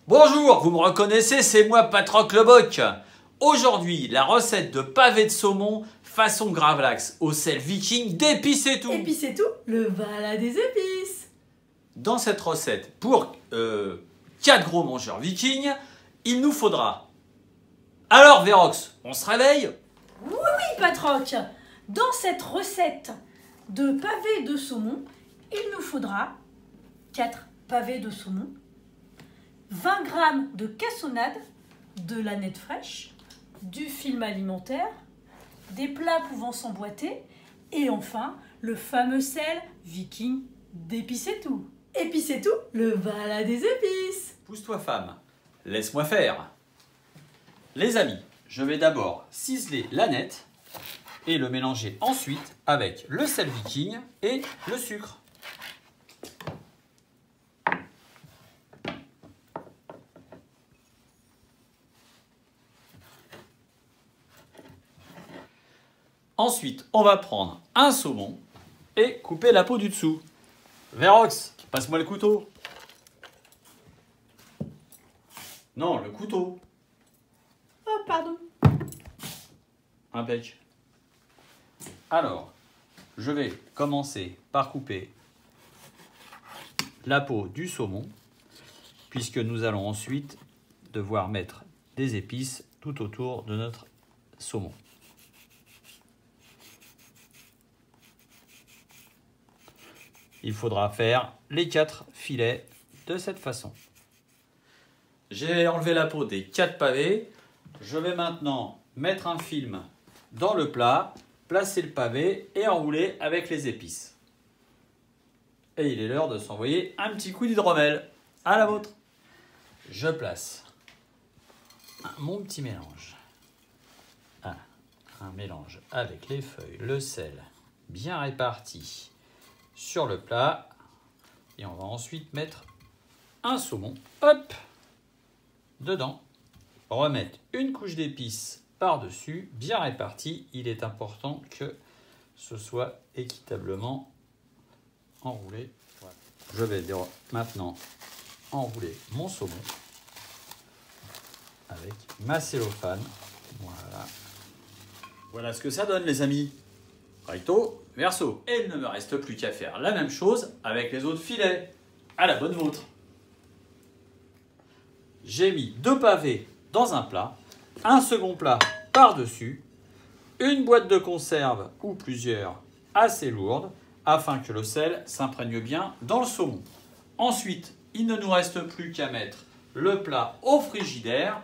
Bonjour, vous me reconnaissez, c'est moi Patroc le Boc. Aujourd'hui, la recette de pavé de saumon façon gravlax au sel viking d'épices et tout. Épices et tout, le bala des épices. Dans cette recette, pour 4 gros mangeurs vikings, il nous faudra... Alors Vérox, on se réveille? Oui, Patroc. Dans cette recette de pavé de saumon, il nous faudra 4 pavés de saumon, 20 g de cassonade, de la nette fraîche, du film alimentaire, des plats pouvant s'emboîter et enfin le fameux sel viking d'épices et tout. Épices et tout, le bala des épices. Pousse-toi femme, laisse-moi faire. Les amis, je vais d'abord ciseler l'aneth et le mélanger ensuite avec le sel viking et le sucre. Ensuite, on va prendre un saumon et couper la peau du dessous. Vérox, passe-moi le couteau. Non, le couteau. Oh, pardon. Impec. Alors, je vais commencer par couper la peau du saumon, puisque nous allons ensuite devoir mettre des épices tout autour de notre saumon. Il faudra faire les 4 filets de cette façon. J'ai enlevé la peau des 4 pavés. Je vais maintenant mettre un film dans le plat, placer le pavé et enrouler avec les épices. Et il est l'heure de s'envoyer un petit coup d'hydromel. À la vôtre. Je place mon petit mélange. Un mélange avec les feuilles, le sel bien réparti sur le plat. Et on va ensuite mettre un saumon, hop, dedans. Remettre une couche d'épices par-dessus, bien répartie. Il est important que ce soit équitablement enroulé. Voilà. Je vais maintenant enrouler mon saumon avec ma cellophane. Voilà. Voilà ce que ça donne, les amis. Recto, verso. Et il ne me reste plus qu'à faire la même chose avec les autres filets. À la bonne vôtre. J'ai mis 2 pavés dans un plat, un second plat par-dessus, une boîte de conserve ou plusieurs assez lourde afin que le sel s'imprègne bien dans le saumon. Ensuite, il ne nous reste plus qu'à mettre le plat au frigidaire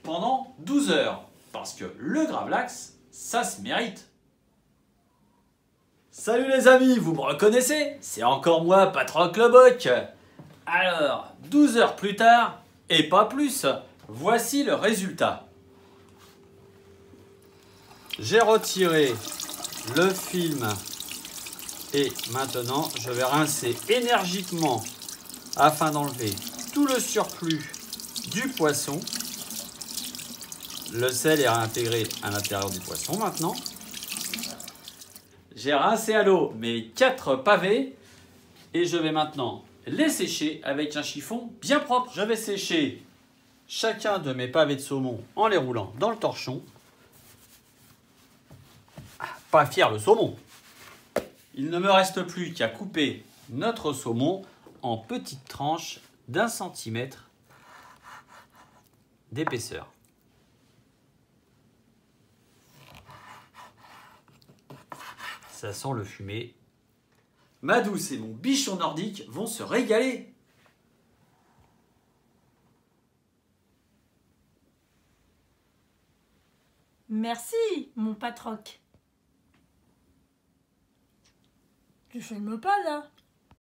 pendant 12 heures parce que le gravlax, ça se mérite. Salut les amis, vous me reconnaissez? C'est encore moi, Patroc le Boc. Alors, 12 heures plus tard, et pas plus, voici le résultat. J'ai retiré le film et maintenant je vais rincer énergiquement afin d'enlever tout le surplus du poisson. Le sel est réintégré à l'intérieur du poisson maintenant. J'ai rincé à l'eau mes 4 pavés et je vais maintenant les sécher avec un chiffon bien propre. Je vais sécher chacun de mes pavés de saumon en les roulant dans le torchon. Pas fier le saumon. Il ne me reste plus qu'à couper notre saumon en petites tranches d'1 centimètre d'épaisseur. Ça sent le fumé. Ma douce et mon bichon nordique vont se régaler. Merci, mon Patroc. Tu filmes pas là?